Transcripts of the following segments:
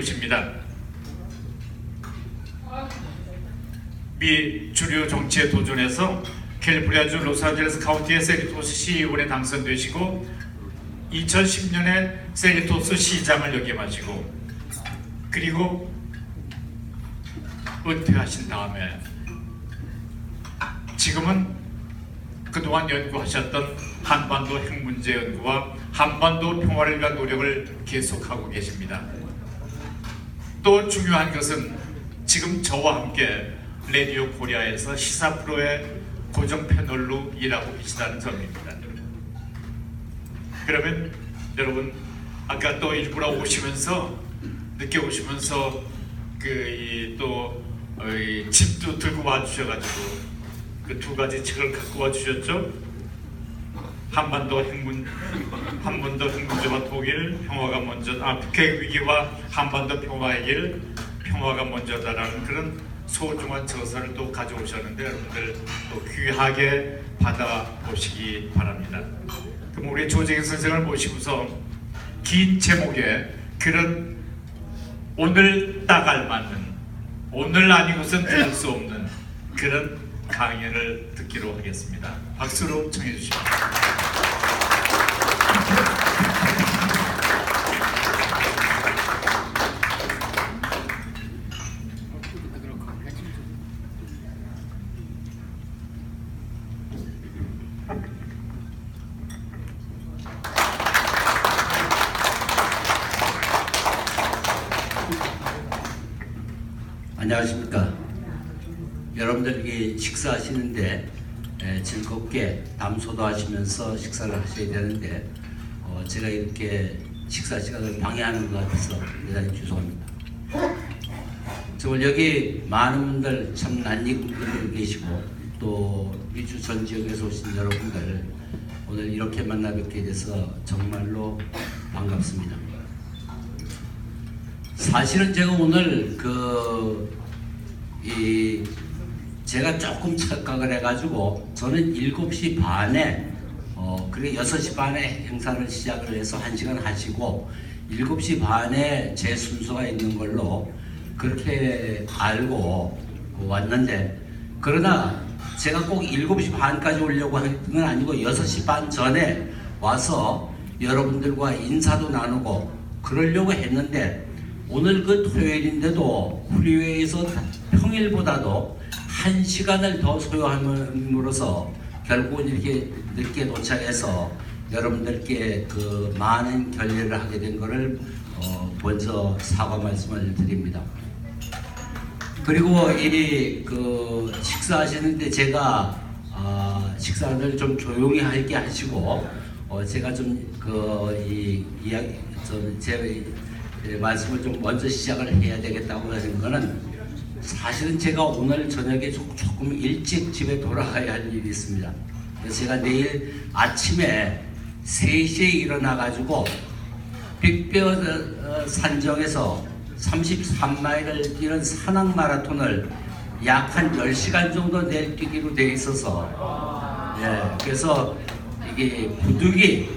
것입니다. 미 주류 정치에 도전해서 캘리포니아주 로스앤젤레스 카운티의 세리토스 시의원에 당선되시고 2010년에 세리토스 시장을 역임하시고 그리고 은퇴하신 다음에 지금은 그동안 연구하셨던 한반도 핵 문제 연구와 한반도 평화를 위한 노력을 계속하고 계십니다. 또 중요한 것은 지금 저와 함께 라디오 코리아에서 시사 프로의 고정 패널로 일하고 계시다는 점입니다. 그러면 여러분 아까 또 일부러 오시면서 늦게 오시면서 또 집도 들고 와주셔가지고 그 두 가지 책을 갖고 와주셨죠. 한반도 핵 문제와 독일 평화가 먼저 북핵 위기와 한반도 평화의 길 평화가 먼저다라는 그런 소중한 저서를 또 가져오셨는데 여러분들 또 귀하게 받아보시기 바랍니다. 그럼 우리 조정희 선생을 모시고서 긴 제목의 그런 오늘 딱 알맞는 오늘 아니고선 들을 수 없는 그런 강연을 듣기로 하겠습니다. 박수로 청해 주십시오. 안녕하십니까. 여러분들이 식사하시는데 즐겁게 담소도 하시면서 식사를 하셔야 되는데 제가 이렇게 식사 시간을 방해하는 것 같아서 대단히 죄송합니다. 정말 여기 많은 분들 참 낯익은 분들 계시고 또 미주 전 지역에서 오신 여러분들 오늘 이렇게 만나 뵙게 돼서 정말로 반갑습니다. 사실은 제가 오늘 제가 조금 착각을 해가지고 저는 7시 반에 그리고 6시 반에 행사를 시작을 해서 1시간 하시고 7시 반에 제 순서가 있는 걸로 그렇게 알고 왔는데 그러나 제가 꼭 7시 반까지 오려고 한 건 아니고 6시 반 전에 와서 여러분들과 인사도 나누고 그러려고 했는데 오늘 그 토요일인데도 프리웨이에서 평일보다도 1시간을 더 소요함으로써 결국은 이렇게 늦게 도착해서 여러분들께 그 많은 결례를 하게 된 것을 먼저 사과 말씀을 드립니다. 그리고 식사하시는데 제가 식사를 좀 조용히 하게 하시고 제가 제 말씀을 좀 먼저 시작을 해야 되겠다고 하는 거는 사실은 제가 오늘 저녁에 조금 일찍 집에 돌아가야 할 일이 있습니다. 그래서 제가 내일 아침에 3시에 일어나가지고 빅베어 산정에서 33마일을 뛰는 산악 마라톤을 약 한 10시간 정도 내일 뛰기로 되어 있어서 그래서 이게 부득이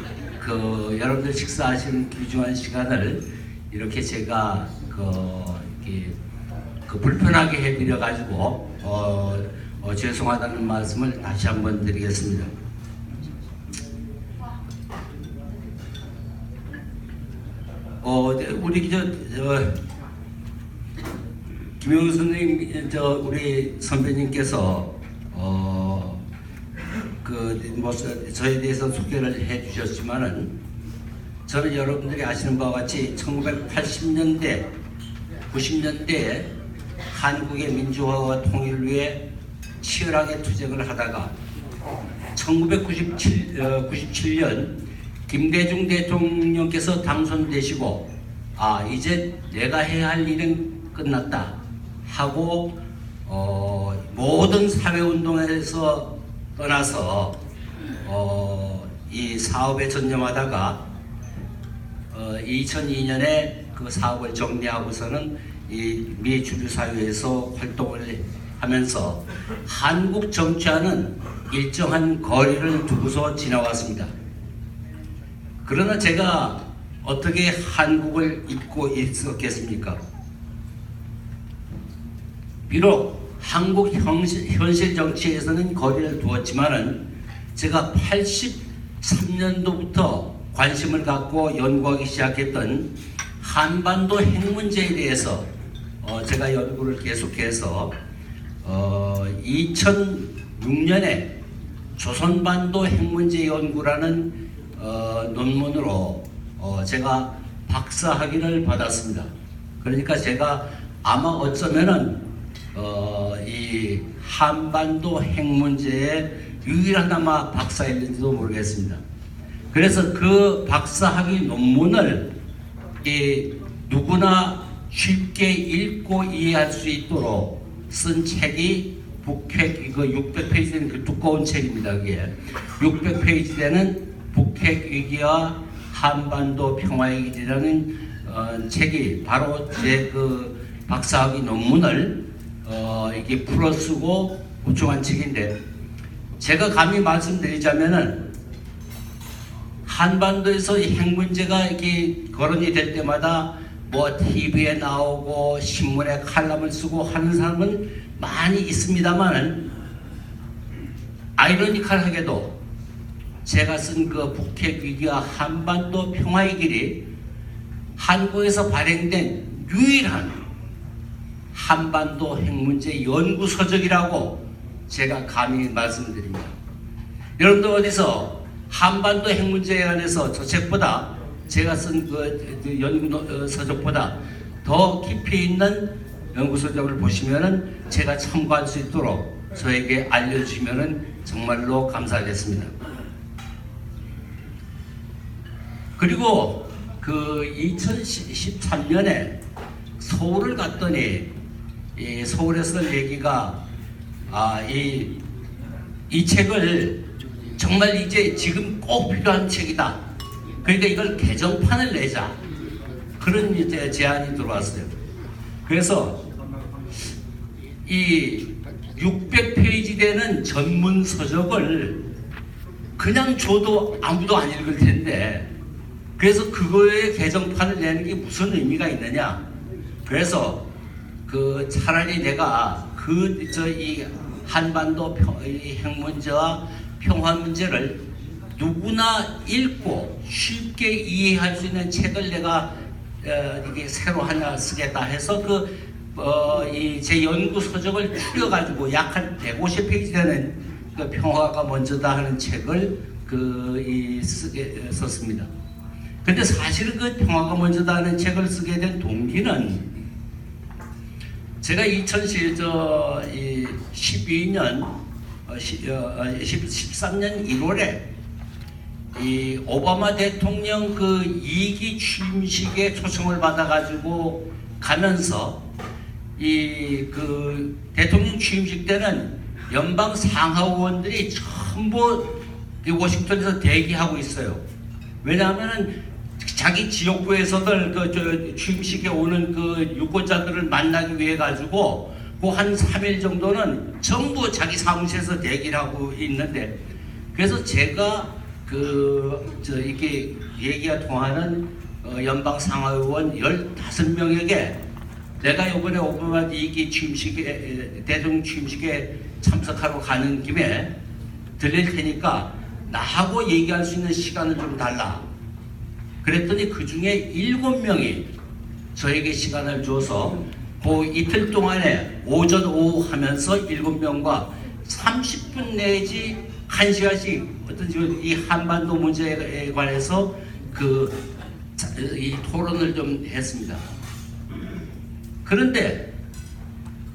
여러분들 식사하시는 귀중한 시간을 이렇게 제가 불편하게 해드려 가지고 죄송하다는 말씀을 다시 한번 드리겠습니다. 우리 김영우 선생님 우리 선배님께서 저에 대해서 소개를 해주셨지만은 저는 여러분들이 아시는 바와 같이 1980년대 90년대에 한국의 민주화와 통일을 위해 치열하게 투쟁을 하다가 1997년 김대중 대통령께서 당선되시고 이제 내가 해야 할 일은 끝났다 하고 모든 사회운동에서 떠나서 이 사업에 전념하다가 2002년에 그 사업을 정리하고서는 이 미 주류사회에서 활동을 하면서 한국 정치와는 일정한 거리를 두고서 지나왔습니다. 그러나 제가 어떻게 한국을 잊고 있었겠습니까? 비록 한국 현실 정치에서는 거리를 두었지만은 제가 83년도부터 관심을 갖고 연구하기 시작했던 한반도 핵 문제에 대해서 제가 연구를 계속해서 2006년에 조선반도 핵 문제 연구라는 논문으로 제가 박사학위를 받았습니다. 그러니까 제가 아마 어쩌면은 이 한반도 핵 문제의 유일한 아마 박사일지도 모르겠습니다. 그래서 그 박사학위 논문을 누구나 쉽게 읽고 이해할 수 있도록 쓴 책이 북핵 이거 600페이지 되는 그 두꺼운 책입니다. 그게 600페이지 되는 북핵 위기와 한반도 평화위기라는 책이 바로 제 그 박사학위 논문을 이게 풀어쓰고 구축한 책인데, 제가 감히 말씀드리자면은 한반도에서 이 핵 문제가 이렇게 거론이 될 때마다 뭐 TV에 나오고 신문에 칼럼을 쓰고 하는 사람은 많이 있습니다만은, 아이러니컬하게도 제가 쓴 그 북핵 위기와 한반도 평화의 길이 한국에서 발행된 유일한 한반도 핵 문제 연구 서적이라고 제가 감히 말씀드립니다. 여러분들 어디서 한반도 핵 문제에 관해서 저 책보다 제가 쓴 그 연구 서적보다 더 깊이 있는 연구 서적을 보시면은 제가 참고할 수 있도록 저에게 알려주시면은 정말로 감사하겠습니다. 그리고 그 2013년에 서울을 갔더니 이 서울에서 얘기가 이 책을 정말 이제 지금 꼭 필요한 책이다. 그러니까 이걸 개정판을 내자. 그런 이제 제안이 들어왔어요. 그래서 이 600페이지 되는 전문 서적을 그냥 줘도 아무도 안 읽을 텐데, 그래서 그거에 개정판을 내는 게 무슨 의미가 있느냐. 그래서 그 차라리 내가 이 한반도 핵 문제와 평화 문제를 누구나 읽고 쉽게 이해할 수 있는 책을 내가 이게 새로 하나 쓰겠다 해서 제 연구 서적을 추려가지고 약 한 150페이지 되는 그 평화가 먼저다 하는 책을 쓰게 썼습니다. 근데 사실은 그 평화가 먼저다 하는 책을 쓰게 된 동기는, 제가 13년 1월에 이 오바마 대통령 그 2기 취임식에 초청을 받아가지고 가면서 그 대통령 취임식 때는 연방 상하의원들이 전부 워싱턴에서 대기하고 있어요. 왜냐하면은 자기 지역구에서들 취임식에 오는 그 유권자들을 만나기 위해 가지고 그 한 3일 정도는 전부 자기 사무실에서 대기를 하고 있는데, 그래서 제가 이렇게 얘기가 통하는 연방 상하의원 15명에게 내가 이번에 오바마 2기 취임식에 대통령 취임식에 참석하러 가는 김에 들릴 테니까 나하고 얘기할 수 있는 시간을 좀 달라. 그랬더니 그 중에 7명이 저에게 시간을 줘서 그 이틀 동안에 오전 오후 하면서 7명과 30분 내지 1시간씩 어떤 이 한반도 문제에 관해서 이 토론을 좀 했습니다. 그런데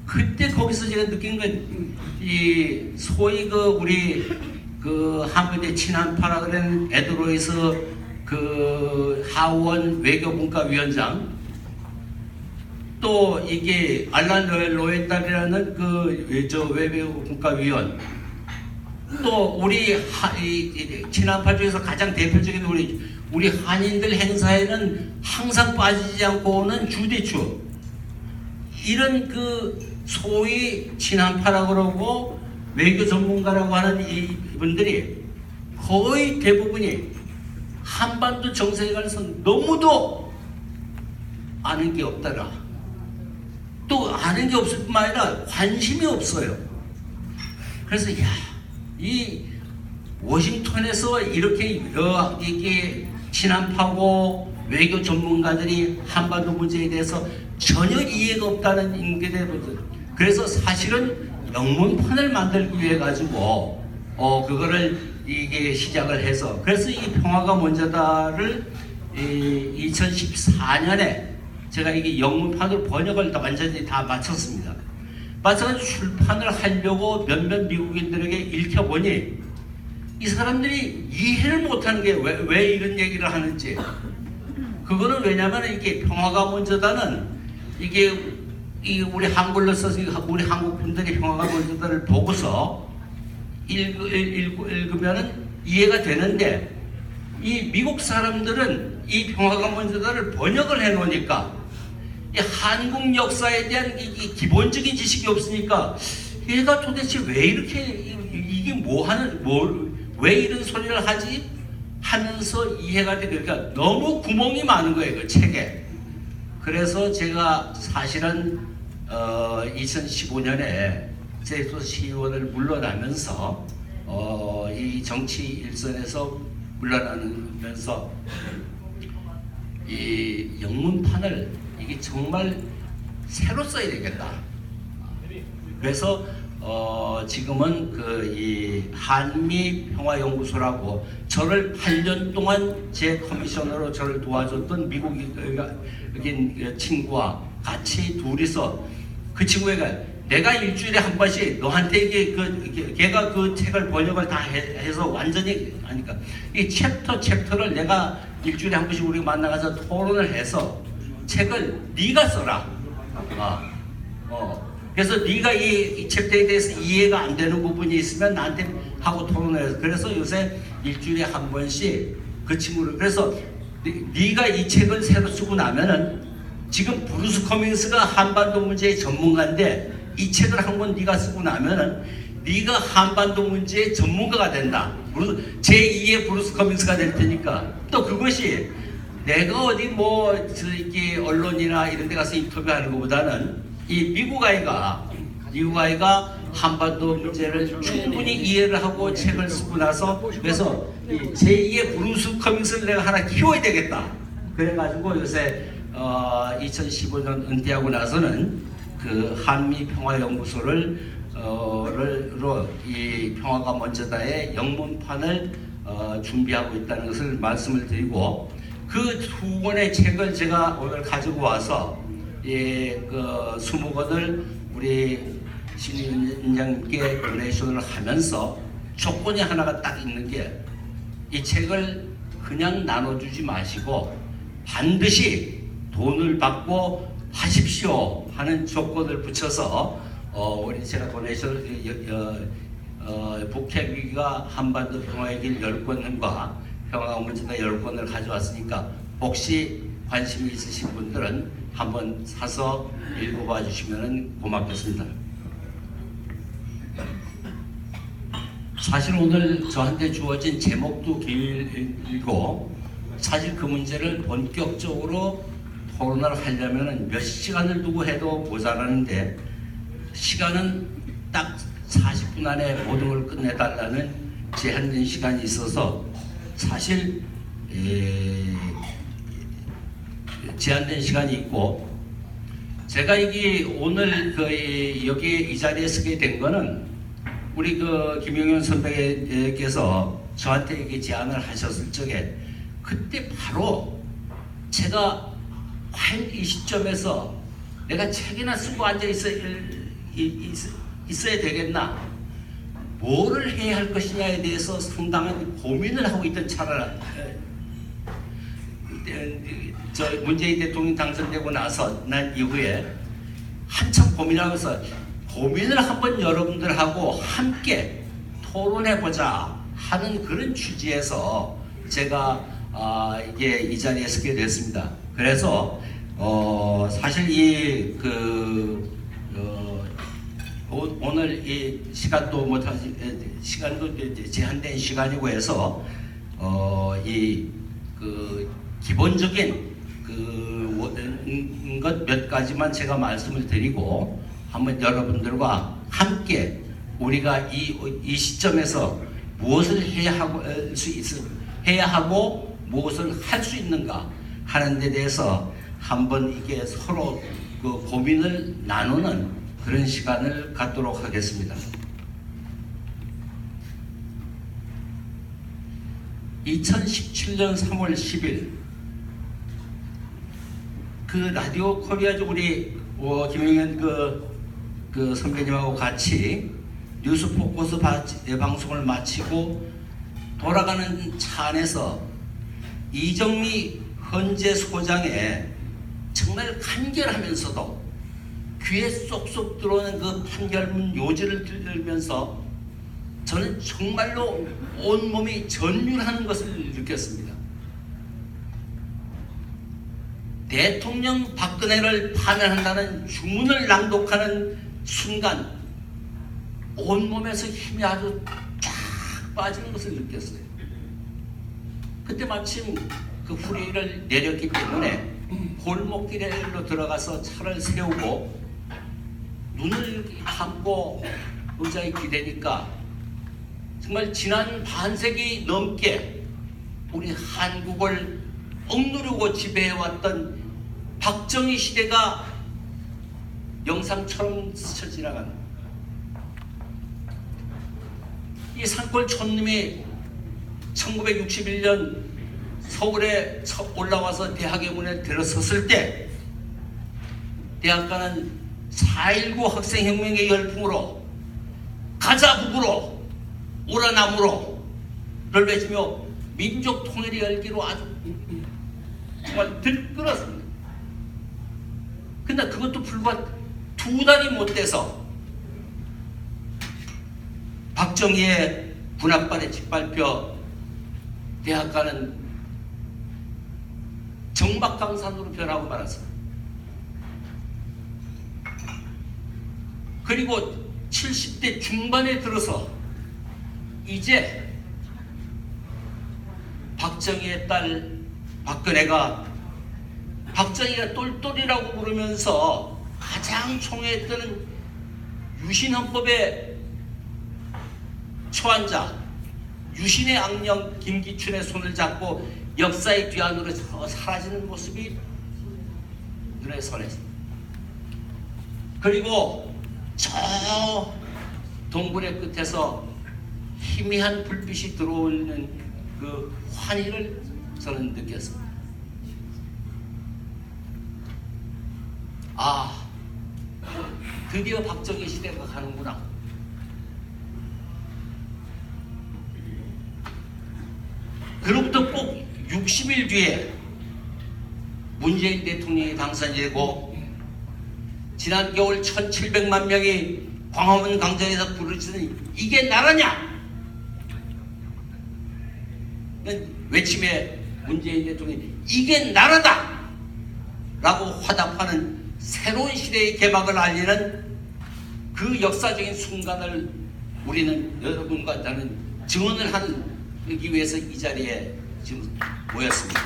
그때 거기서 제가 느낀 건 이 소위 우리 한국의 친한파라 그러는 에드로이스 하원 외교분과위원장, 또 이게 알란 로엔달이라는 외교분과위원, 또 우리 친한파 중에서 가장 대표적인 우리 한인들 행사에는 항상 빠지지 않고 오는 주대추, 이런 소위 친한파라고 그러고 외교 전문가라고 하는 이분들이 거의 대부분이 한반도 정세에 관해서 너무도 아는 게 없더라. 또 아는 게 없을 뿐만 아니라 관심이 없어요. 그래서 이 워싱턴에서 이렇게 이게 친한파고 외교 전문가들이 한반도 문제에 대해서 전혀 이해가 없다는 게 되거든. 그래서 사실은 영문판을 만들기 위해 가지고 그거를 이게 시작을 해서, 그래서 이 평화가 먼저다를 2014년에 제가 이게 영문판으로 번역을 완전히 다 마쳤습니다. 마찬가지로 출판을 하려고 몇몇 미국인들에게 읽혀보니 이 사람들이 이해를 못하는 게 왜 이런 얘기를 하는지. 그거는 왜냐하면 이게 평화가 먼저다는 이게 우리 한글로 써서 우리 한국 분들이 평화가 먼저다를 보고서 읽으면은 이해가 되는데, 이 미국 사람들은 이 평화가 먼저다를 번역을 해놓으니까 이 한국 역사에 대한 이 기본적인 지식이 없으니까 얘가 도대체 왜 이렇게 이게 왜 이런 소리를 하지 하면서 이해가 되고, 그러니까 너무 구멍이 많은 거예요, 그 책에. 그래서 제가 사실은 2015년에 제도 시의원을 물러나면서 이 정치 일선에서 물러나면서 이 영문판을 이게 정말 새로 써야 되겠다. 그래서 지금은 이 한미 평화연구소라고 저를 8년 동안 제 커미셔너로 저를 도와줬던 미국인 친구와 같이 둘이서, 그 친구가 내가 일주일에 한 번씩 너한테 걔가 그 책을 번역을 다 해서 완전히 하니까 이 챕터를 내가 일주일에 한 번씩 우리가 만나가서 토론을 해서 책을 네가 써라. 그래서 네가 이 챕터에 대해서 이해가 안 되는 부분이 있으면 나한테 하고 토론을 해서, 그래서 요새 일주일에 한 번씩 그 친구를, 그래서 네가 이 책을 새로 쓰고 나면은, 지금 브루스 커밍스가 한반도 문제의 전문가인데 이 책을 한 권 네가 쓰고 나면은 네가 한반도 문제의 전문가가 된다. 제2의 브루스 커밍스가 될 테니까. 또 그것이 내가 어디 이렇게 언론이나 이런 데 가서 인터뷰하는 것보다는 이 미국 아이가 한반도 문제를 충분히 이해를 하고 책을 쓰고 나서, 그래서 제2의 브루스 커밍스를 내가 하나 키워야 되겠다. 그래가지고 요새 2015년 은퇴하고 나서는 그 한미 평화연구소를 이 평화가 먼저다의 영문판을 준비하고 있다는 것을 말씀을 드리고, 그 두 권의 책을 제가 오늘 가지고 와서 그 20권을 우리 신위원장님께 도네이션을 하면서 조건이 하나가 딱 있는 게, 이 책을 그냥 나눠주지 마시고 반드시 돈을 받고 하십시오 하는 조건을 붙여서 우리 제가 도네이션을 북핵 위기가 한반도 평화의 길 10권과 평화가 문제가 10권을 가져왔으니까 혹시 관심이 있으신 분들은 한번 사서 읽어봐 주시면 고맙겠습니다. 사실 오늘 저한테 주어진 제목도 길고, 사실 그 문제를 본격적으로 토론을 하려면 몇 시간을 두고 해도 모자라는데, 시간은 딱 40분 안에 모든 걸 끝내달라는 제한된 시간이 있어서 사실 제한된 시간이 있고, 제가 이게 오늘 여기 이 자리에 서게 된 거는 우리 김용현 선배께서 저한테 이게 제안을 하셨을 적에, 그때 바로 제가 과연 이 시점에서 내가 책이나 쓰고 앉아 있어야 되겠나, 뭐를 해야 할 것이냐에 대해서 상당한 고민을 하고 있던 차라. 저 문재인 대통령 당선되고 나서 난 이후에 한참 고민하면서, 고민을 한번 여러분들하고 함께 토론해보자 하는 그런 취지에서 제가 이게 이 자리에 서게 됐습니다. 그래서 사실 오늘 이 시간도 제한된 시간이고 해서 이 기본적인 것 몇 가지만 제가 말씀을 드리고 한번 여러분들과 함께 우리가 이 시점에서 무엇을 해야 하고 무엇을 할 수 있는가 하는 데 대해서 한번 이게 서로 그 고민을 나누는 그런 시간을 갖도록 하겠습니다. 2017년 3월 10일 그 라디오 코리아죠. 우리 김영현 그 선배님하고 같이 뉴스 포커스 방송을 마치고 돌아가는 차 안에서 이정미 헌재 소장의 정말 간결하면서도 귀에 쏙쏙 들어오는 그 판결문 요지를 들으면서 저는 정말로 온몸이 전율하는 것을 느꼈습니다. 대통령 박근혜를 파면한다는 주문을 낭독하는 순간 온몸에서 힘이 아주 쫙 빠지는 것을 느꼈어요. 그때 마침 그 후리를 내렸기 때문에 골목길로 들어가서 차를 세우고 눈을 감고 의자에 기대니까 정말 지난 반세기 넘게 우리 한국을 억누르고 지배해왔던 박정희 시대가 영상처럼 스쳐 지나가는 이 산골 촌님이 1961년 서울에 올라와서 대학의 문에 들어섰을 때 대학가는 4.19 학생혁명의 열풍으로 가자 북으로 오라 남으로를 외치며 민족 통일이 열기로 아주 정말 들끓었습니다. 근데 그것도 불과 2달이 못 돼서 박정희의 군합반에 짓밟혀 대학가는 정막강산으로 변하고 말았습니다. 그리고 70대 중반에 들어서 이제 박정희의 딸 박근혜가 박정희가 똘똘이라고 부르면서 가장 총애했던 유신헌법의 초안자 유신의 악령 김기춘의 손을 잡고 역사의 뒤안으로 사라지는 모습이 눈에 선했습니다. 그리고 저 동굴의 끝에서 희미한 불빛이 들어오는 그 환희를 저는 느꼈습니다. 아, 드디어 박정희 시대가 가는구나. 그로부터 꼭 60일 뒤에 문재인 대통령이 당선되고 지난 겨울 1700만 명이 광화문 광장에서 부르짖는 이게 나라냐? 외침에 문재인 대통령이 이게 나라다! 라고 화답하는 새로운 시대의 개막을 알리는 그 역사적인 순간을 우리는 여러분과 나는 증언을 하기 위해서 이 자리에 지금 모였습니다.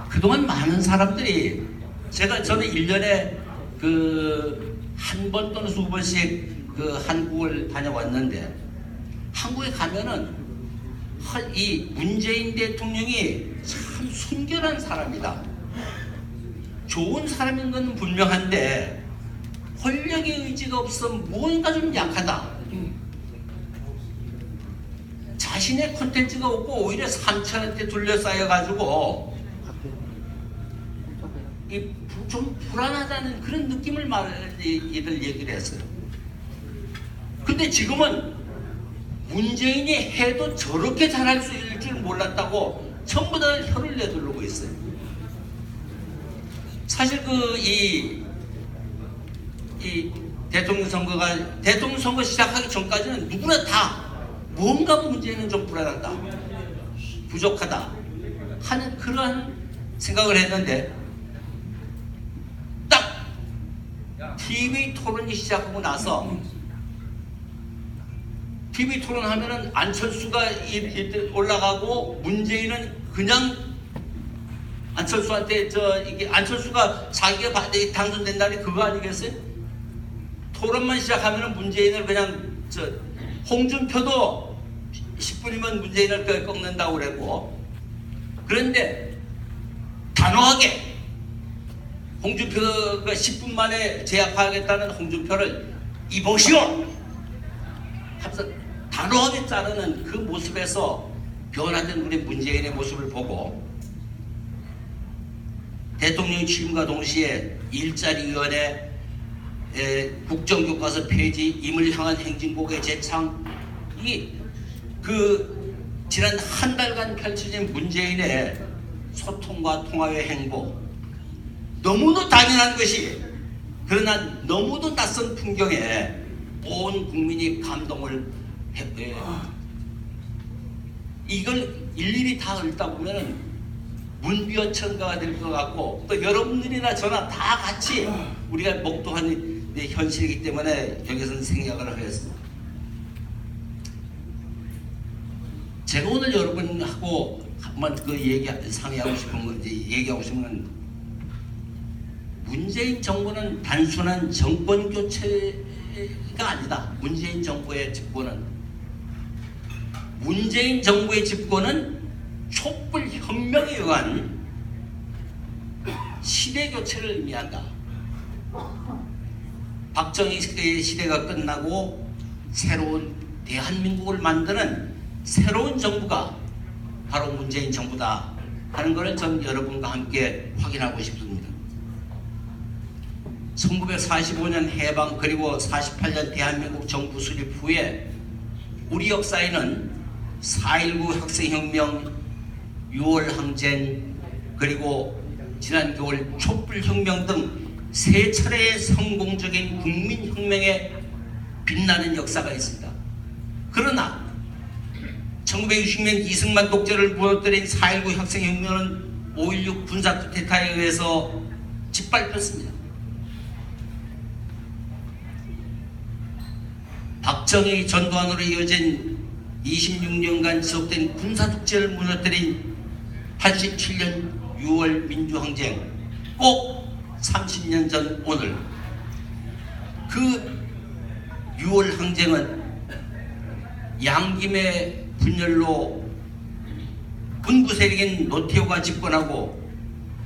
그동안 많은 사람들이 저는 1년에 한 번 또는 두 번씩 한국을 다녀왔는데 한국에 가면은 이 문재인 대통령이 참 순결한 사람이다. 좋은 사람인 건 분명한데 권력의 의지가 없어 뭔가 좀 약하다. 자신의 콘텐츠가 없고 오히려 삼천한테 둘러싸여가지고 좀 불안하다는 그런 느낌을 이들 얘기를 했어요. 근데 지금은 문재인이 해도 저렇게 잘할 수 있을 줄 몰랐다고 전부 다 혀를 내두르고 있어요. 사실 이 대통령 선거 시작하기 전까지는 누구나 다 뭔가 문재인은 좀 불안하다, 부족하다 하는 그런 생각을 했는데 딱 TV 토론이 시작하고 나서 TV 토론하면은 안철수가 올라가고 문재인은 그냥 안철수한테 이게 안철수가 자기가 당선된다니 그거 아니겠어요? 토론만 시작하면은 문재인을 그냥 홍준표도 10분이면 문재인을 꺾는다고 그랬고, 그런데 단호하게 홍준표가 10분 만에 제압하겠다는 홍준표를 이보시오 하면서 단호하게 자르는 그 모습에서 변화된 우리 문재인의 모습을 보고, 대통령 취임과 동시에 일자리위원회, 국정교과서 폐지, 임을 향한 행진곡의 재창, 지난 한 달간 펼쳐진 문재인의 소통과 통화의 행보, 너무도 당연한 것이, 그러나 너무도 낯선 풍경에 온 국민이 감동을 이걸 일일이 다 읽다 보면은 문비어천가가 될 것 같고, 또 여러분들이나 저나 다 같이 우리가 목도한 현실이기 때문에 여기서는 생략을 하겠습니다. 제가 오늘 여러분하고 한번 상의하고 싶은 건, 얘기하고 싶은 건, 문재인 정부는 단순한 정권 교체가 아니다. 문재인 정부의 집권은 촛불 혁명에 의한 시대 교체를 의미한다. 박정희 시대가 끝나고 새로운 대한민국을 만드는 새로운 정부가 바로 문재인 정부다 하는 것을 전 여러분과 함께 확인하고 싶습니다. 1945년 해방 그리고 48년 대한민국 정부 수립 후에 우리 역사에는 4.19 학생혁명, 6월 항쟁, 그리고 지난 겨울 촛불혁명 등 세 차례의 성공적인 국민혁명에 빛나는 역사가 있습니다. 그러나 1960년 이승만 독재를 무너뜨린 4.19 학생혁명은 5.16 군사 쿠데타에 의해서 짓밟혔습니다. 박정희 전두환으로 이어진 26년간 지속된 군사독재를 무너뜨린 87년 6월 민주항쟁, 꼭 30년 전 오늘 그 6월 항쟁은 양김의 분열로 군부 세력인 노태우가 집권하고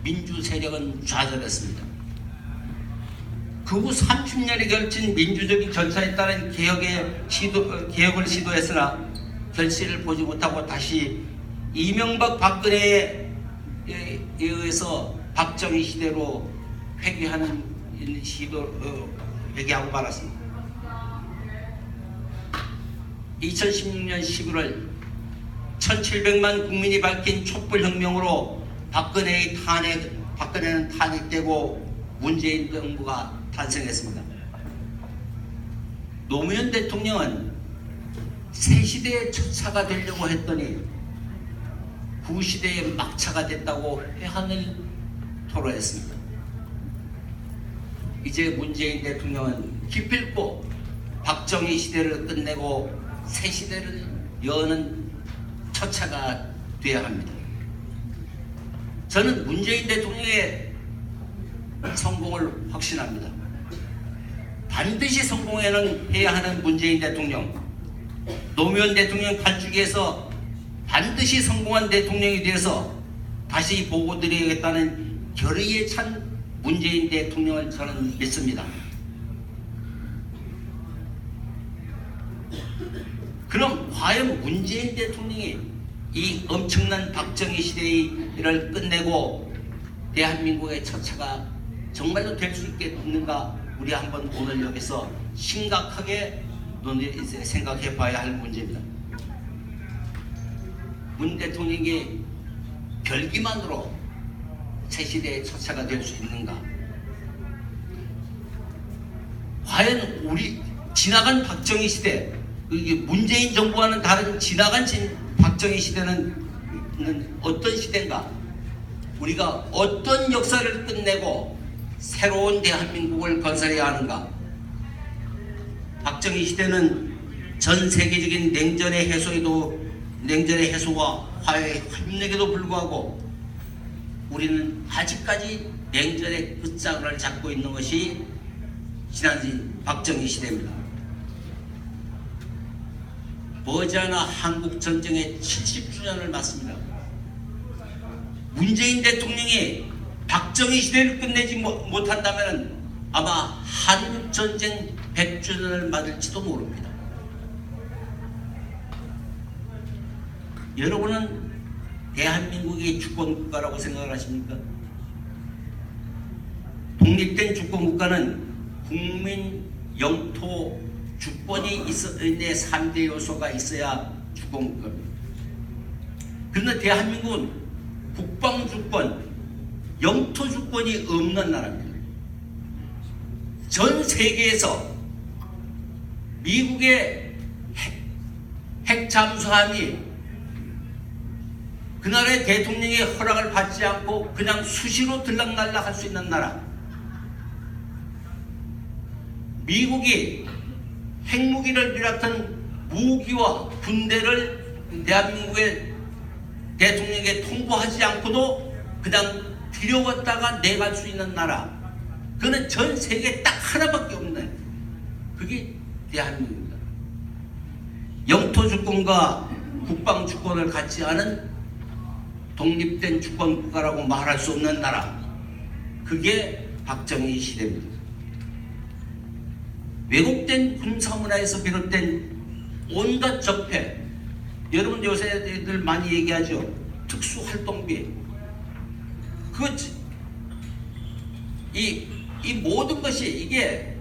민주 세력은 좌절했습니다. 그 후 30년에 걸친 민주적인 절차에 따른 개혁을 시도했으나 결실을 보지 못하고 다시 이명박 박근혜에 의해서 박정희 시대로 회귀하는 회귀하고 말았습니다. 2016년 11월 1700만 국민이 밝힌 촛불혁명으로 박근혜는 탄핵되고 문재인 정부가 탄생했습니다. 노무현 대통령은 새 시대의 첫차가 되려고 했더니 구시대의 막차가 됐다고 회한을 토로했습니다. 이제 문재인 대통령은 기필코 박정희 시대를 끝내고 새 시대를 여는 첫차가 되어야 합니다. 저는 문재인 대통령의 성공을 확신합니다. 반드시 성공해야 하는 문재인 대통령, 노무현 대통령 발주기에서 반드시 성공한 대통령이 되어서 다시 보고드리겠다는 결의에 찬 문재인 대통령을 저는 믿습니다. 그럼 과연 문재인 대통령이 이 엄청난 박정희 시대를 끝내고 대한민국의 첫차가 정말로 될 수 있겠는가? 우리 한번 오늘 여기서 심각하게 생각해 봐야 할 문제입니다. 문 대통령이 별기만으로 새 시대의 첫차가 될 수 있는가? 과연 우리 지나간 박정희 시대, 문재인 정부와는 다른 지나간 박정희 시대는 어떤 시대인가? 우리가 어떤 역사를 끝내고 새로운 대한민국을 건설해야 하는가? 박정희 시대는 전 세계적인 냉전의 해소와 화해의 협력에도 불구하고 우리는 아직까지 냉전의 끝장을 잡고 있는 것이 지난 박정희 시대입니다. 머지않아 한국 전쟁의 70주년을 맞습니다. 문재인 대통령이 박정희 시대를 끝내지 못한다면 아마 한국 전쟁 100주년을 맞을지도 모릅니다. 여러분은 대한민국이 주권국가라고 생각을 하십니까? 독립된 주권국가는 국민, 영토, 주권이 있는데 3대 요소가 있어야 주권국가입니다. 그런데 대한민국은 국방주권, 영토주권이 없는 나라입니다. 전 세계에서 미국의 핵 잠수함이 그 나라의 대통령의 허락을 받지 않고 그냥 수시로 들락날락 할 수 있는 나라, 미국이 핵무기를 비롯한 무기와 군대를 대한민국의 대통령에게 통보하지 않고도 그냥 들여왔다가 내갈 수 있는 나라, 그거는 전 세계에 딱 하나밖에 없는, 그게 대한민국입니다. 영토주권과 국방주권을 갖지 않은 독립된 주권국가라고 말할 수 없는 나라, 그게 박정희 시대입니다. 왜곡된 군사문화에서 비롯된 온갖 적폐, 여러분 요새 애들 많이 얘기하죠. 특수활동비. 이 모든 것이 이게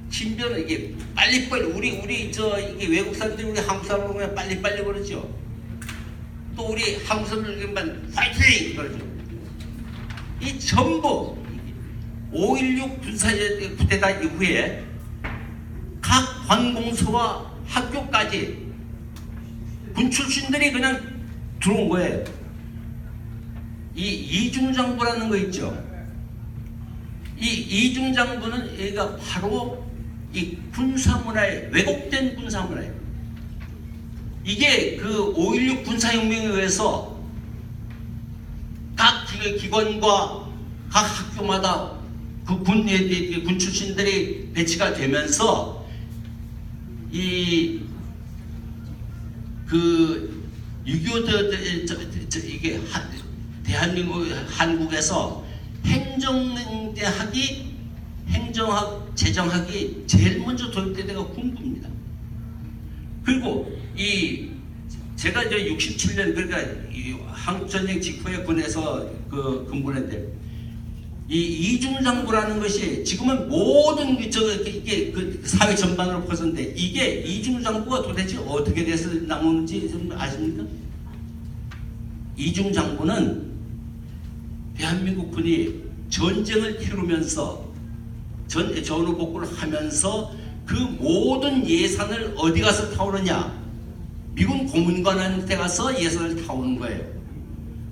신변은 이게 빨리빨리 우리 이게 외국 사람들이 우리 한국 사람을 보면 빨리빨리 그러죠. 또 우리 한국 사람들만 파이팅 그러죠. 이 전부 5.16 군사쿠데타 이후에 각 관공서와 학교까지 군 출신들이 그냥 들어온 거예요. 이 이중장부라는 거 있죠. 이 이중장부는 얘가 바로 이 군사문화에, 왜곡된 군사문화에, 이게 그 5.16 군사혁명에 의해서 각 기관과 각 학교마다 그 군 출신들이 배치가 되면서 이 6.25 이게 대한민국 한국에서 행정학, 재정학이 제일 먼저 도입된 데가 군부입니다. 그리고 제가 이제 67년 그러니까 한국전쟁 직후에 군에서 근무했는데 이 이중장부라는 것이 지금은 모든 이게 사회 전반으로 퍼졌는데 이게 이중장부가 도대체 어떻게 돼서 나오는지 좀 아십니까? 이중장부는 대한민국 군이 전쟁을 치르면서 전후 복구를 하면서 그 모든 예산을 어디 가서 타오르냐? 미군 고문관한테 가서 예산을 타오는 거예요.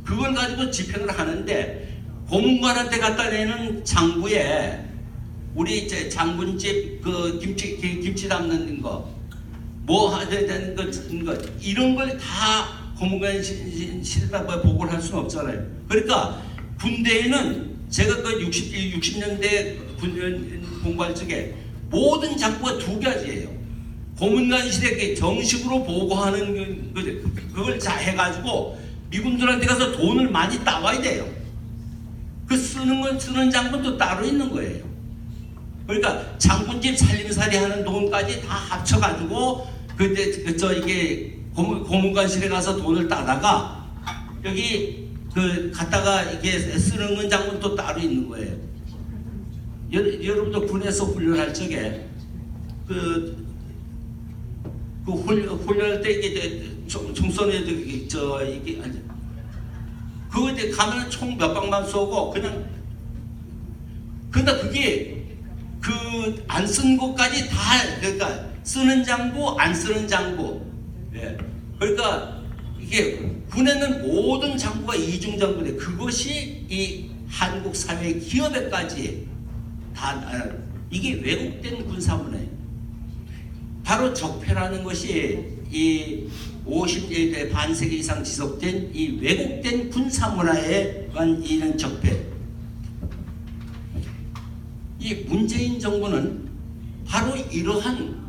그걸 가지고 집행을 하는데 고문관한테 갖다 내는 장부에 우리 장군집 김치 담는 거, 뭐 해야 되는 거 이런 걸 다 고문관실에다 보고를 할 수는 없잖아요. 그러니까 군대에는 제가 60년대 군 공부할 적에 모든 장부가 두 가지예요. 고문관실에 정식으로 보고하는 그걸 다 해가지고 미군들한테 가서 돈을 많이 따와야 돼요. 그 쓰는 장군도 따로 있는 거예요. 그러니까 장군집 살림살이 하는 돈까지 다 합쳐가지고 이게 고문관실에 가서 돈을 따다가 여기 갖다가 이게 쓰는 장군도 따로 있는 거예요. 여러분도 군에서 훈련할 적에 훈련할 때 이게 총선에도 이게 그때 가면 총 몇 방만 쏘고 그냥 근데 그게 안 쓴 것까지 다 그러니까 쓰는 장부 안 쓰는 장부 예. 그러니까 이게 군에는 모든 장부가 이중 장부인데 그것이 이 한국 사회 기업에까지 다 이게 왜곡된 군사문화예요. 바로 적폐라는 것이 이 50대 반세기 이상 지속된 이 왜곡된 군사문화에 관한 이런 적폐. 이 문재인 정부는 바로 이러한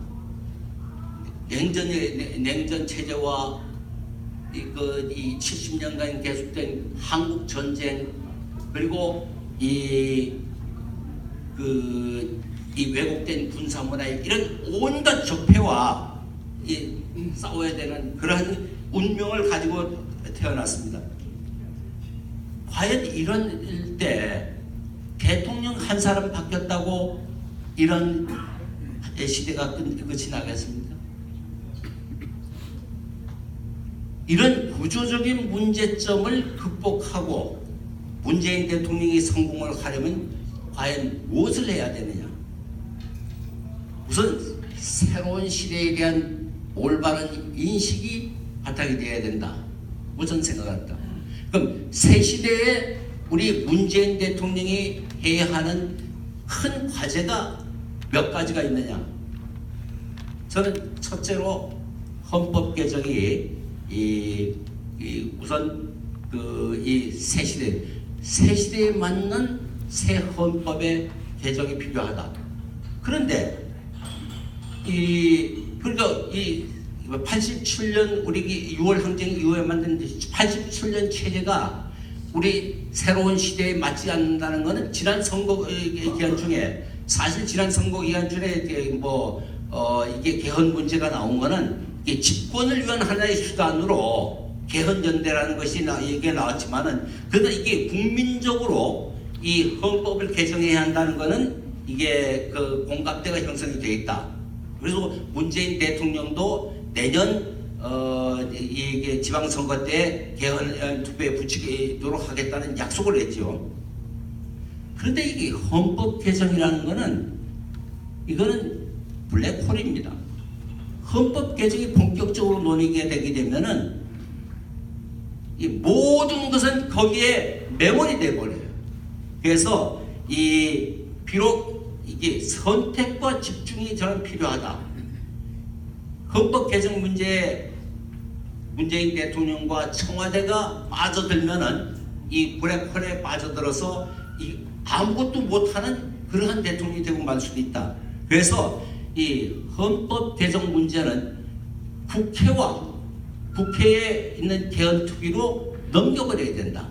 냉전 체제와 이 70년간 계속된 한국 전쟁 그리고 이 왜곡된 군사 문화의 이런 온갖 적폐와 싸워야 되는 그러한 운명을 가지고 태어났습니다. 과연 이런 때 대통령 한 사람 바뀌었다고 이런 시대가 끝이 나겠습니까? 이런 구조적인 문제점을 극복하고 문재인 대통령이 성공을 하려면 과연 무엇을 해야 되느냐? 우선 새로운 시대에 대한 올바른 인식이 바탕이 되어야 된다. 우선 생각한다. 그럼 새 시대에 우리 문재인 대통령이 해야 하는 큰 과제가 몇 가지가 있느냐? 저는 첫째로 헌법 개정이 우선 이 새 시대에 맞는 새 헌법의 개정이 필요하다. 그런데 그러니까 87년 우리 6월 항쟁 이후에 만든 87년 체제가 우리 새로운 시대에 맞지 않는다는 것은 지난 선거 기간 중에 사실 지난 선거 기간 중에 이게 개헌 문제가 나온 거는 이게 집권을 위한 하나의 수단으로 개헌연대라는 것이 얘기가 나왔지만은 그러나 이게 국민적으로 이 헌법을 개정해야 한다는 것은 이게 그 공감대가 형성이 되어 있다. 그래서 문재인 대통령도 내년 이게 지방선거 때 개헌 투표에 붙이도록 하겠다는 약속을 했죠. 그런데 이게 헌법 개정이라는 것은 이거는 블랙홀입니다. 헌법 개정이 본격적으로 논의가 되게 되면은 이 모든 것은 거기에 매몰이 돼 버려요. 그래서 비록 이게 선택과 집중이 저는 필요하다. 헌법 개정 문제에 문재인 대통령과 청와대가 빠져들면은 이 블랙홀에 빠져들어서 아무것도 못하는 그러한 대통령이 되고 말 수도 있다. 그래서 이 헌법 개정 문제는 국회에 있는 개헌 투기로 넘겨버려야 된다.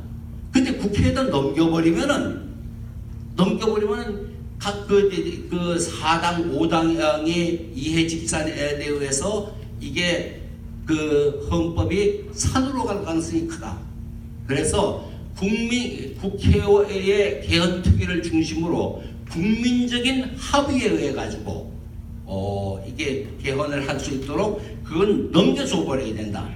근데 국회에다 넘겨버리면은 각 그 4당 5당의 이해 집산에 의해서 이게 그 헌법이 산으로 갈 가능성이 크다. 그래서 국회의 개헌 투기를 중심으로 국민적인 합의에 의해 가지고 이게 개헌을 할 수 있도록 그건 넘겨줘 버려야 된다.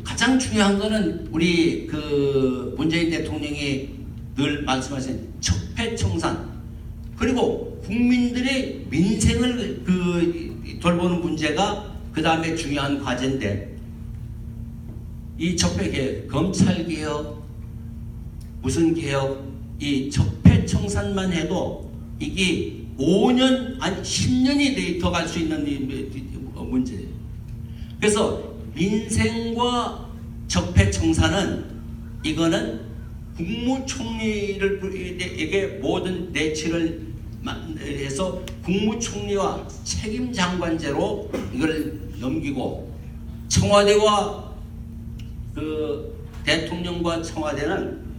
가장 중요한 거는 우리 그 문재인 대통령이 늘 말씀하신 적폐청산 그리고 국민들의 민생을 돌보는 문제가 그 다음에 중요한 과제인데 이 적폐개혁, 검찰개혁, 무슨 개혁, 이 적폐청산만 해도 이게 5년 아니 10년이 더 갈 수 있는 문제예요. 그래서 민생과 적폐청산은 이거는 국무총리에게 모든 내치를 해서 국무총리와 책임장관제로 이걸 넘기고 청와대와 그 대통령과 청와대는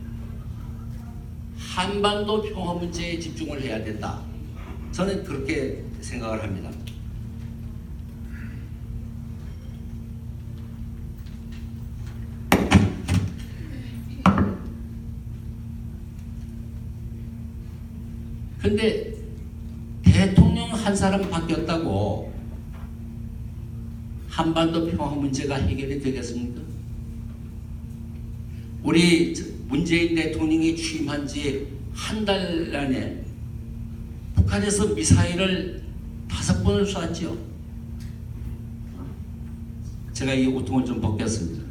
한반도 평화 문제에 집중을 해야 된다. 저는 그렇게 생각을 합니다. 근데 대통령 한 사람 바뀌었다고 한반도 평화 문제가 해결이 되겠습니까? 우리 문재인 대통령이 취임한 지 한 달 안에 북한에서 미사일을 5번을 쐈죠. 제가 이 옷통을 좀 벗겼습니다.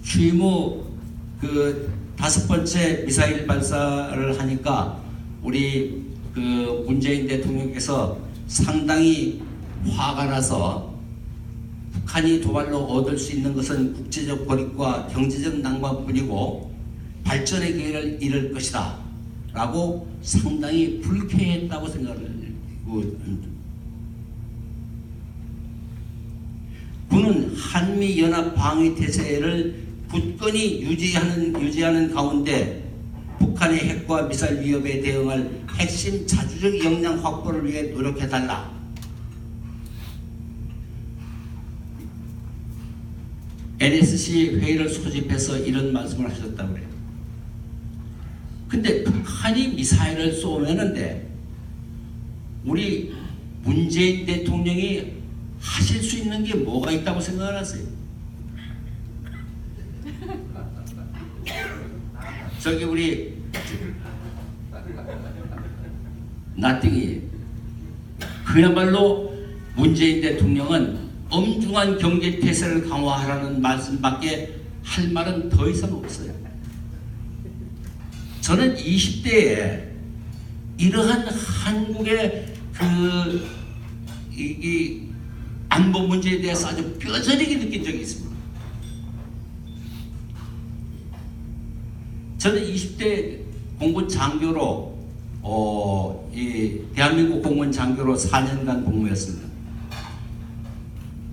취임 후 그 5번째 미사일 발사를 하니까 우리 그 문재인 대통령께서 상당히 화가 나서 북한이 도발로 얻을 수 있는 것은 국제적 고립과 경제적 난관뿐이고 발전의 기회를 잃을 것이다 라고 상당히 불쾌했다고 생각을 합니다. 군은 한미연합 방위태세를 굳건히 유지하는 가운데 북한의 핵과 미사일 위협에 대응할 핵심 자주적 역량 확보를 위해 노력해달라. NSC 회의를 소집해서 이런 말씀을 하셨다고 그래요. 근데 북한이 미사일을 쏘면은데 우리 문재인 대통령이 하실 수 있는 게 뭐가 있다고 생각하세요? 저기 우리 나띵이 그야말로 문재인 대통령은 엄중한 경제 태세를 강화하라는 말씀밖에 할 말은 더 이상 없어요. 저는 20대에 이러한 한국의 이 안보 문제에 대해서 아주 뼈저리게 느낀 적이 있습니다. 저는 20대 공군 장교로 이 대한민국 공군 장교로 4년간 복무했습니다.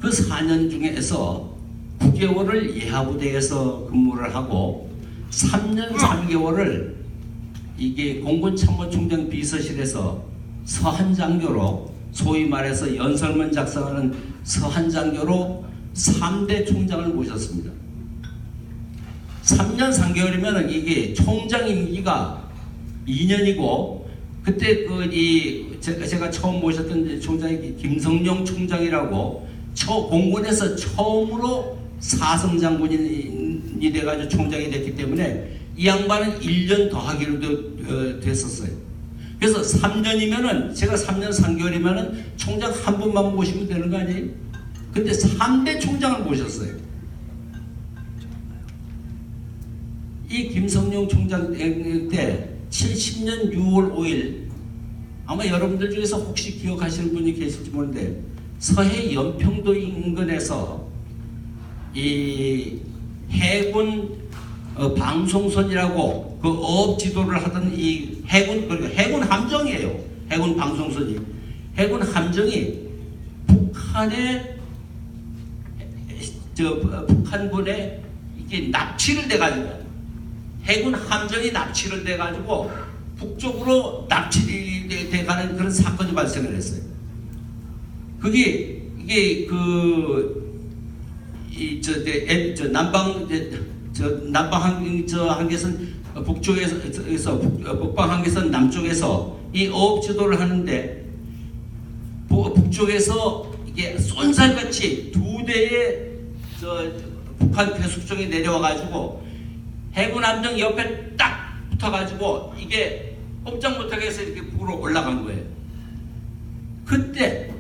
그 4년 중에서 9개월을 예하부대에서 근무를 하고 3년 3개월을 이게 공군참모총장 비서실에서 서한장교로 소위 말해서 연설문 작성하는 서한장교로 3대 총장을 모셨습니다. 3년 3개월이면 이게 총장 임기가 2년이고 그때 제가 처음 모셨던 총장이 김성룡 총장이라고 공군에서 처음으로 사성장군이 돼가지고 총장이 됐기 때문에 이 양반은 1년 더 하기로 됐었어요. 그래서 3년이면은 제가 3년 3개월이면은 총장 한 분만 모시면 되는 거 아니에요? 근데 3대 총장을 모셨어요. 이 김성룡 총장 때 70년 6월 5일 아마 여러분들 중에서 혹시 기억하시는 분이 계실지 모르는데 서해 연평도 인근에서 이 해군 방송선이라고 그 어업 지도를 하던 이 해군 함정이에요. 해군 방송선이 해군 함정이 북한군에 이게 납치를 돼가지고 해군 함정이 납치를 돼가지고 북쪽으로 납치돼가는 그런 사건이 발생을 했어요. 이게 남방 항계선 북쪽에서 북방 항계선 남쪽에서 이 어업 지도를 하는데 북쪽에서 이게 쏜살같이 2대의 북한 배수종이 내려와가지고 해군 함정 옆에 딱 붙어가지고 이게 꼼짝 못하게 해서 이렇게 북으로 올라간 거예요. 그때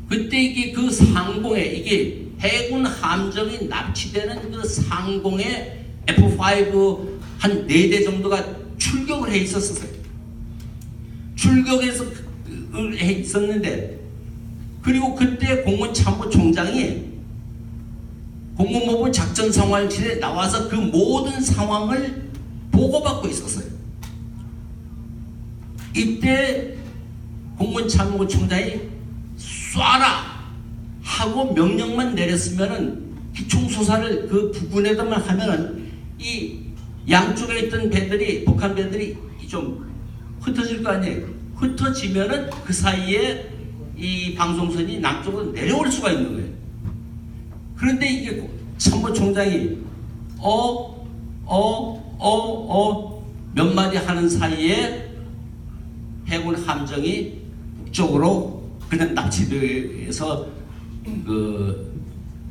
이게 그 상공에 이게 해군 함정이 납치되는 그 상공에 F5 한 4대 정도가 출격을 해 있었어요. 출격해서 해 있었는데 그리고 그때 공군참모총장이 공군모부 작전상황실에 나와서 그 모든 상황을 보고받고 있었어요. 이때 공군참모총장이 쏴라 하고 명령만 내렸으면은 기총수사를 그 부근에다만 하면은 이 양쪽에 있던 배들이 북한 배들이 좀 흩어질 거 아니에요. 흩어지면은 그 사이에 이 방송선이 남쪽으로 내려올 수가 있는 거예요. 그런데 이게 참모총장이 몇 마디 하는 사이에 해군 함정이 북쪽으로 그냥 납치돼서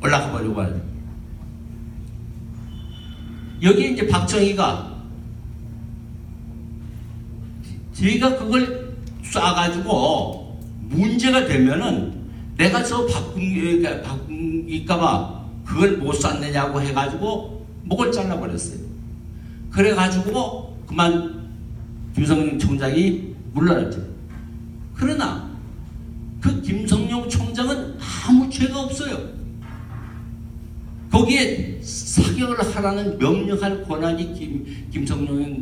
올라가 버리고 하는. 여기 이제 박정희가 제가 그걸 쏴가지고 문제가 되면은 내가 저 바꾸기까봐 그걸 못 쐈느냐고 해가지고 목을 잘라버렸어요. 그래가지고 그만 김성룡 총장이 물러났죠. 그러나 그 김성룡 총장은 아무 죄가 없어요. 거기에 사격을 하라는 명령할 권한이 김성룡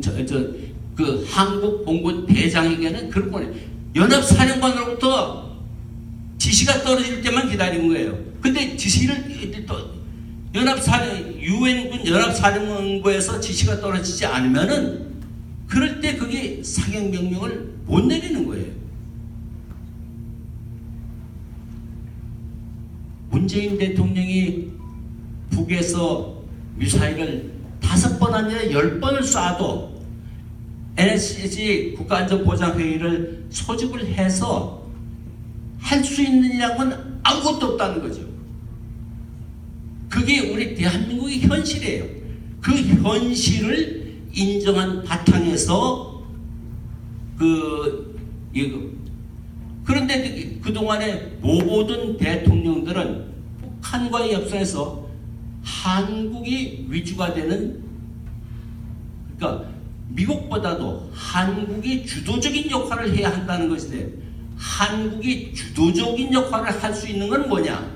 그 한국 공군 대장에게는 그런 권한. 연합사령관으로부터 지시가 떨어질 때만 기다린 거예요. 근데 지시를 또 유엔군 연합사령부에서 지시가 떨어지지 않으면은 그럴 때 그게 사격 명령을 못 내리는 거예요. 문재인 대통령이 북에서 미사일을 5번 아니라 10번을 쏴도 NSC 국가안전보장회의를 소집을 해서 할 수 있느냐고는 아무것도 없다는 거죠. 그게 우리 대한민국의 현실이에요. 그 현실을 인정한 바탕에서 그런데 그동안에 모든 대통령들은 북한과의 협상에서 한국이 위주가 되는, 그러니까 미국보다도 한국이 주도적인 역할을 해야 한다는 것인데, 한국이 주도적인 역할을 할 수 있는 건 뭐냐?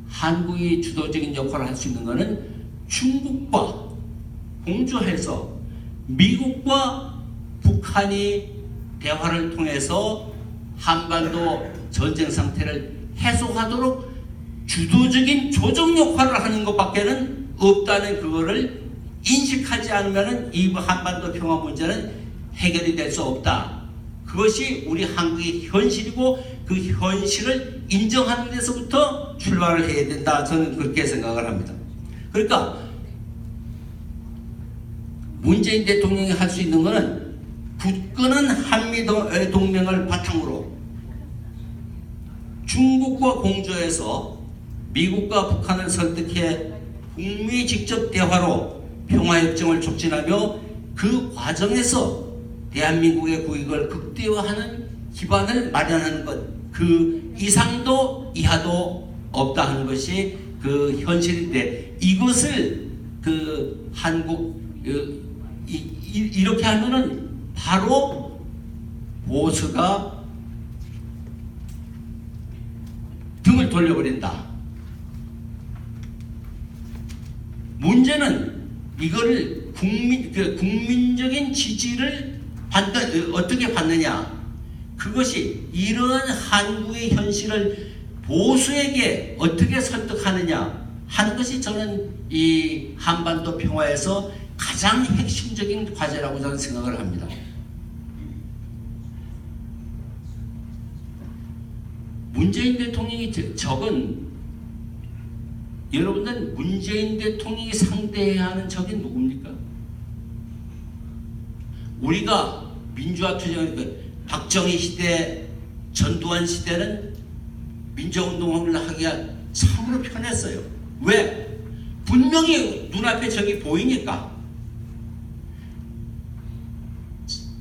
한국이 주도적인 역할을 할 수 있는 것은 중국과 공조해서 미국과 북한이 대화를 통해서 한반도 전쟁 상태를 해소하도록 주도적인 조정 역할을 하는 것밖에는 없다는 그거를 인식하지 않으면 이 한반도 평화 문제는 해결이 될 수 없다. 그것이 우리 한국의 현실이고 그 현실을 인정하는 데서부터 출발을 해야 된다. 저는 그렇게 생각을 합니다. 그러니까 문재인 대통령이 할 수 있는 것은 굳건한 한미동맹을 바탕으로 중국과 공조해서 미국과 북한을 설득해 북미 직접 대화로 평화협정을 촉진하며 그 과정에서 대한민국의 국익을 극대화하는 기반을 마련하는 것, 그 이상도 이하도 없다 하는 것이 그 현실인데, 이것을 그 한국 이렇게 하면은 바로 보수가 등을 돌려버린다. 문제는 이거를 국민적인 지지를 어떻게 받느냐. 그것이 이러한 한국의 현실을 보수에게 어떻게 설득하느냐 하는 것이 저는 이 한반도 평화에서 가장 핵심적인 과제라고 저는 생각을 합니다. 문재인 대통령이 적은, 여러분들 문재인 대통령이 상대해야 하는 적이 누굽니까? 우리가 민주화 투쟁을 박정희 시대, 전두환 시대는 민주화운동을 하기가 참으로 편했어요. 왜? 분명히 눈앞에 적이 보이니까.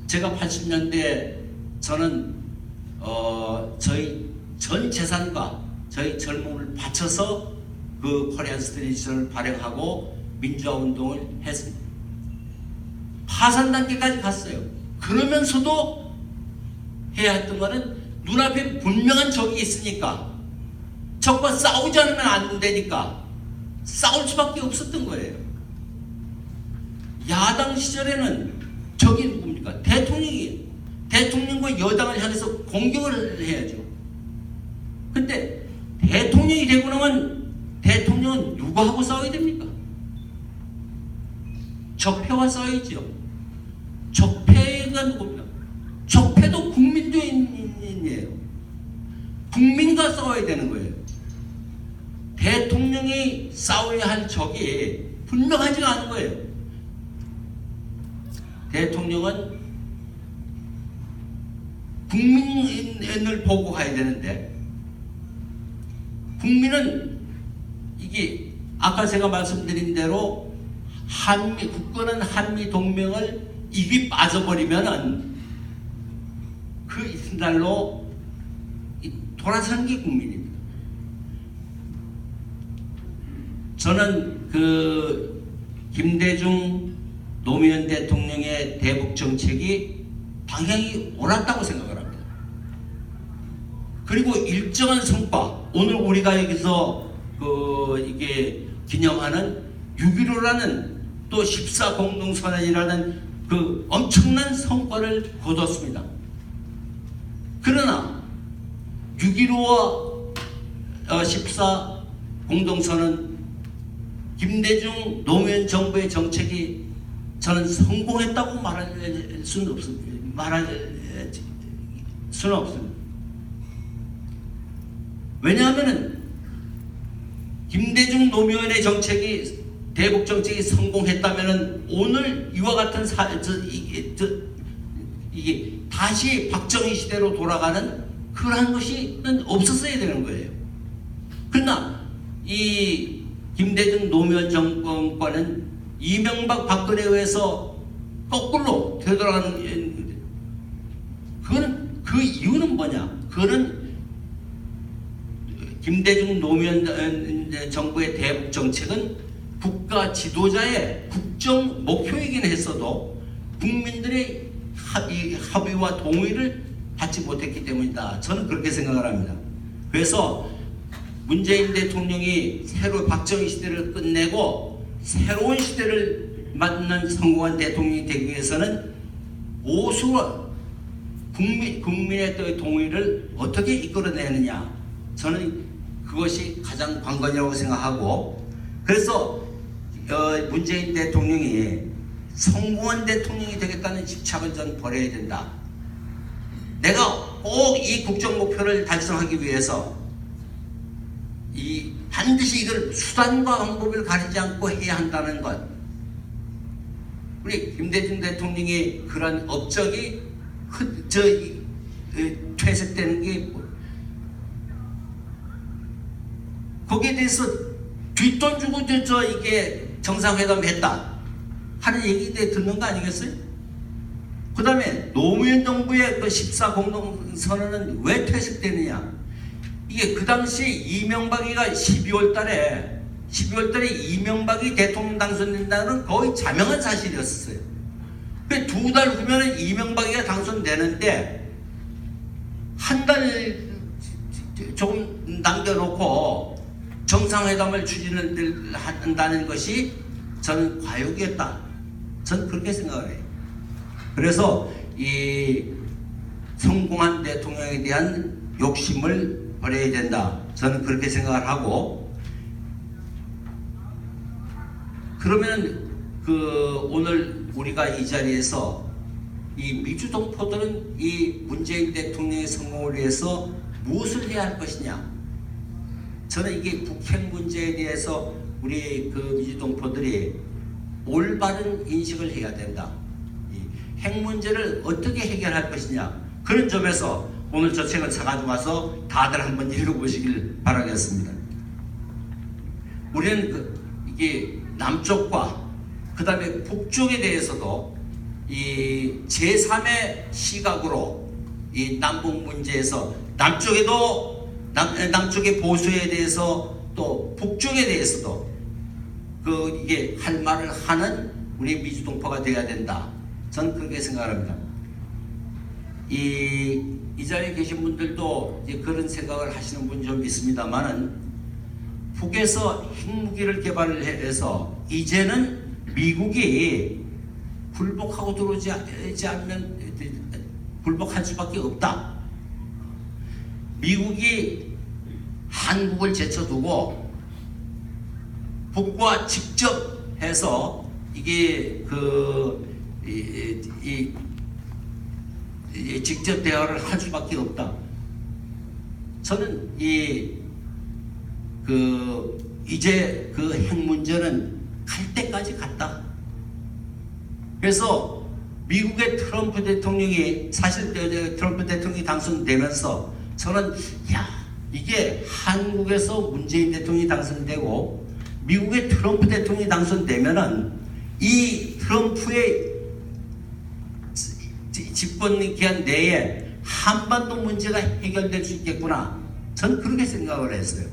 제가 80년대 저는 저희 전 재산과 저희 젊음을 바쳐서 그 코리안 스트레이트를 발행하고 민주화운동을 했습니다. 파산 단계까지 갔어요. 그러면서도 해야 했던 거는 눈앞에 분명한 적이 있으니까, 적과 싸우지 않으면 안 되니까 싸울 수밖에 없었던 거예요. 야당 시절에는 적이 누굽니까? 대통령이. 대통령과 여당을 향해서 공격을 해야죠. 근데 대통령이 되고 나면 대통령은 누구하고 싸워야 됩니까? 적폐와 싸워야죠. 적폐가 누굽니까? 적폐도 국민주의인이에요. 국민과 싸워야 되는 거예요. 대통령이 싸워야 할 적이 분명하지가 않은 거예요. 대통령은 국민을 보고 가야 되는데, 국민은 이게 아까 제가 말씀드린 대로 굳건한 한미 동맹을 입이 빠져버리면은 그 이튿날로 돌아서는 게 국민입니다. 저는 그 김대중 노무현 대통령의 대북 정책이 방향이 옳았다고 생각을 합니다. 그리고 일정한 성과, 오늘 우리가 여기서 이게 기념하는 6.15라는 또 14공동선언이라는 그 엄청난 성과를 거뒀습니다. 그러나 6.15와 14 공동선언, 김대중 노무현 정부의 정책이 저는 성공했다고 말할 수는 없습니다. 왜냐하면은 김대중 노무현의 정책이 대북 정책이 성공했다면은 오늘 이와 같은 이게 다시 박정희 시대로 돌아가는 그러한 것이 없었어야 되는 거예요. 그러나 이 김대중 노무현 정권과는 이명박 박근혜에 의해서 거꾸로 되돌아가는, 그거는 그 이유는 뭐냐? 그거는 김대중 노무현 정부의 대북 정책은 국가 지도자의 국정 목표이긴 했어도 국민들의 합의와 동의를 받지 못했기 때문이다. 저는 그렇게 생각을 합니다. 그래서 문재인 대통령이 새로 박정희 시대를 끝내고 새로운 시대를 맞는 성공한 대통령이 되기 위해서는 보수와 국민의 동의를 어떻게 이끌어내느냐, 저는 그것이 가장 관건이라고 생각하고, 그래서 문재인 대통령이 성공한 대통령이 되겠다는 집착을 전 버려야 된다. 내가 꼭 이 국정 목표를 달성하기 위해서 반드시 이걸 수단과 방법을 가리지 않고 해야 한다는 것. 우리 김대중 대통령이 그런 업적이 퇴색되는 게 거기에 대해서 뒷돈 주고 이게 정상회담 했다 하는 얘기들 듣는 거 아니겠어요? 그 다음에 노무현 정부의 그 14공동선언은 왜 퇴색되느냐? 이게 그 당시 이명박이가 12월 달에 이명박이 대통령 당선된다는 거의 자명한 사실이었어요. 그 2달 후면은 이명박이가 당선되는데 한 달 조금 남겨놓고 정상회담을 추진한다는 것이 저는 과욕이었다. 저는 그렇게 생각을 해요. 그래서 이 성공한 대통령에 대한 욕심을 버려야 된다. 저는 그렇게 생각을 하고, 그러면 오늘 우리가 이 자리에서 이 민주동포들은 이 문재인 대통령의 성공을 위해서 무엇을 해야 할 것이냐? 저는 이게 북핵 문제에 대해서 우리 민주동포들이 올바른 인식을 해야 된다. 이 핵 문제를 어떻게 해결할 것이냐, 그런 점에서 오늘 저 책을 사가지고 와서 다들 한번 읽어보시길 바라겠습니다. 우리는 이게 남쪽과 그 다음에 북쪽에 대해서도 이 제3의 시각으로 이 남북 문제에서 남쪽의 보수에 대해서 또 북쪽에 대해서도 이게 할 말을 하는 우리 민주동포가 되어야 된다. 저는 그렇게 생각합니다. 이 자리에 계신 분들도 이제 그런 생각을 하시는 분 좀 있습니다만은, 북에서 핵무기를 개발을 해서 이제는 미국이 굴복하고 들어오지 않으면 굴복할 수밖에 없다. 미국이 한국을 제쳐두고 북과 직접 해서 이게 직접 대화를 할 수밖에 없다. 저는 이제 그 핵 문제는 갈 때까지 갔다. 그래서 미국의 트럼프 대통령이, 사실 트럼프 대통령이 당선되면서 저는 이게 한국에서 문재인 대통령이 당선되고 미국의 트럼프 대통령이 당선되면은 이 트럼프의 집권 기간 내에 한반도 문제가 해결될 수 있겠구나. 저는 그렇게 생각을 했어요.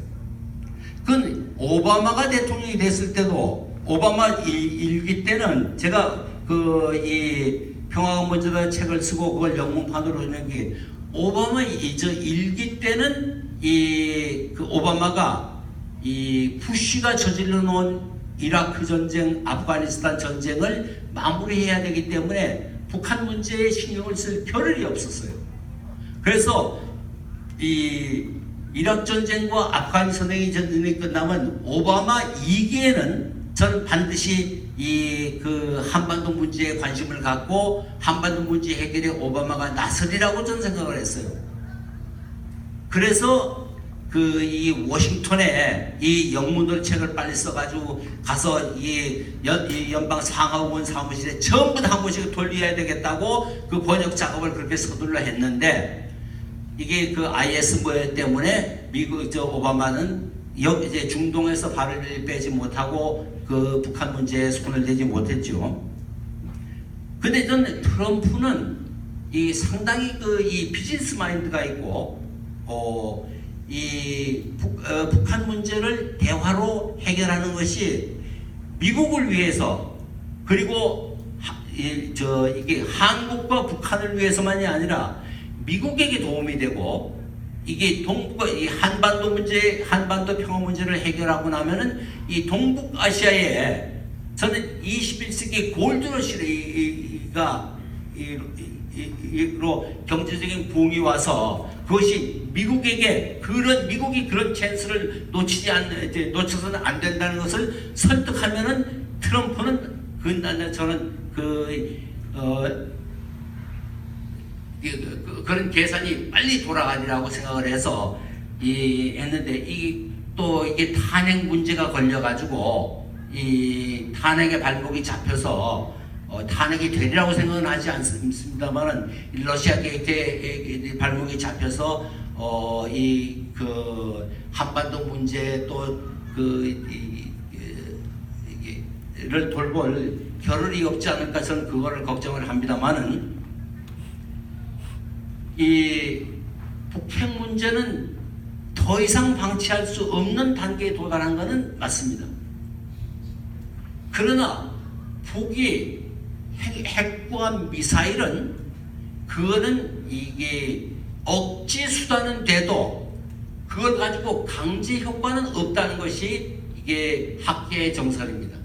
그건 오바마가 대통령이 됐을 때도 오바마 일기 때는 제가 이 평화문제가 책을 쓰고 그걸 영문판으로 했는 게 오바마 저 일기 때는 그 오바마가 이 부시가 저질러 놓은 이라크 전쟁, 아프가니스탄 전쟁을 마무리해야 되기 때문에 북한 문제에 신경을 쓸 겨를이 없었어요. 그래서 이 이라크 전쟁과 아프가니스탄 전쟁이 끝나면 오바마 2기에는 저는 반드시 그 한반도 문제에 관심을 갖고 한반도 문제 해결에 오바마가 나서리라고 저는 생각을 했어요. 그래서 이 워싱턴에 이 영문으로 책을 빨리 써가지고 가서 이 연방 상하원 사무실에 전부 다 한 번씩 돌려야 되겠다고 그 번역 작업을 그렇게 서둘러 했는데 이게 그 IS 모해 때문에 미국 오바마는 이제 중동에서 발을 빼지 못하고 그 북한 문제에 손을 대지 못했죠. 근데 저는 트럼프는 이 상당히 이 비즈니스 마인드가 있고 북한 문제를 대화로 해결하는 것이 미국을 위해서 그리고 이게 한국과 북한을 위해서만이 아니라 미국에게 도움이 되고 이게 동북아 이 한반도 문제, 한반도 평화 문제를 해결하고 나면은 이 동북아시아에 저는 21세기 골드러시가 로 경제적인 부흥이 와서 그것이 미국에게 미국이 그런 찬스를 놓쳐서는 안 된다는 것을 설득하면은 트럼프는 저는 그런 계산이 빨리 돌아가리라고 생각을 해서 했는데 또 이게 탄핵 문제가 걸려가지고 이 탄핵의 발목이 잡혀서 탄핵이 되리라고 생각은 하지 않습니다만은 러시아 게이트의 발목이 잡혀서 한반도 문제 를 돌볼 겨를이 없지 않을까 저는 그거를 걱정을 합니다만은 이 북핵 문제는 더 이상 방치할 수 없는 단계에 도달한 것은 맞습니다. 그러나 북이 핵과 미사일은 그거는 이게 억지 수단은 돼도 그걸 가지고 강제 효과는 없다는 것이 이게 학계의 정설입니다.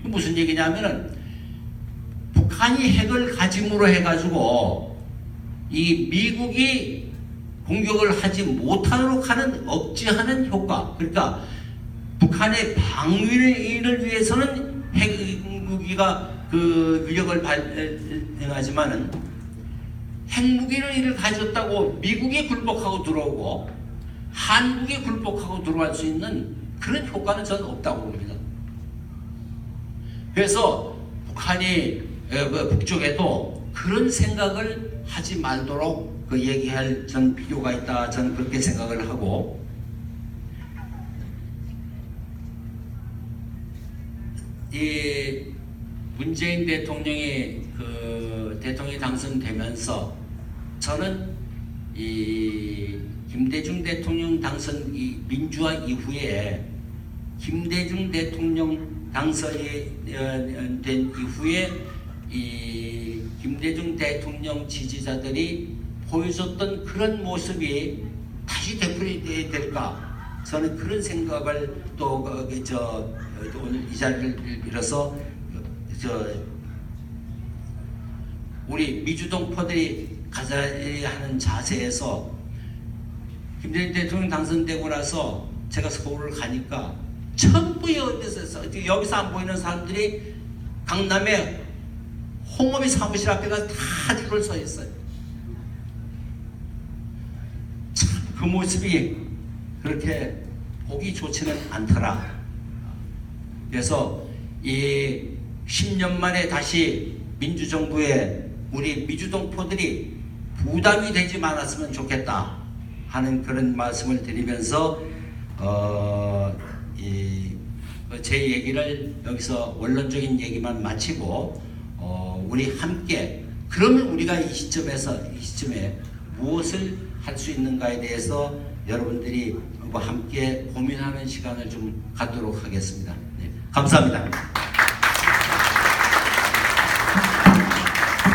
무슨 얘기냐면은 북한이 핵을 가짐으로 해가지고 이 미국이 공격을 하지 못하도록 하는 억제하는 효과, 그러니까 북한의 방위를 위해서는 핵무기가 위력을 발행하지만은 핵무기를 가졌다고 미국이 굴복하고 들어오고 한국이 굴복하고 들어갈 수 있는 그런 효과는 저는 없다고 봅니다. 그래서 북한이 북쪽에도 그런 생각을 하지 말도록 얘기할 전 필요가 있다. 저는 그렇게 생각을 하고 이 문재인 대통령이 대통령이 당선되면서 저는 이 김대중 대통령 당선 민주화 이후에 김대중 대통령 당선이 된 이후에 이 김대중 대통령 지지자들이 보여줬던 그런 모습이 다시 되풀이 될까? 저는 그런 생각을 또 오늘 이 자리를 빌어서 우리 미주동포들이 가져야 하는 자세에서 김대중 대통령 당선되고 나서 제가 서울을 가니까 전부 여기서 안 보이는 사람들이 강남에 홍업이 사무실 앞에 가서 다 줄을 서 있어요. 참 그 모습이 그렇게 보기 좋지는 않더라. 그래서 이 10년 만에 다시 민주정부에 우리 미주동포들이 부담이 되지 말았으면 좋겠다 하는 그런 말씀을 드리면서 제 얘기를 여기서 원론적인 얘기만 마치고 우리 함께 그러면 우리가 이 시점에 무엇을 할 수 있는가에 대해서 여러분들이 함께 고민하는 시간을 좀 갖도록 하겠습니다. 네, 감사합니다.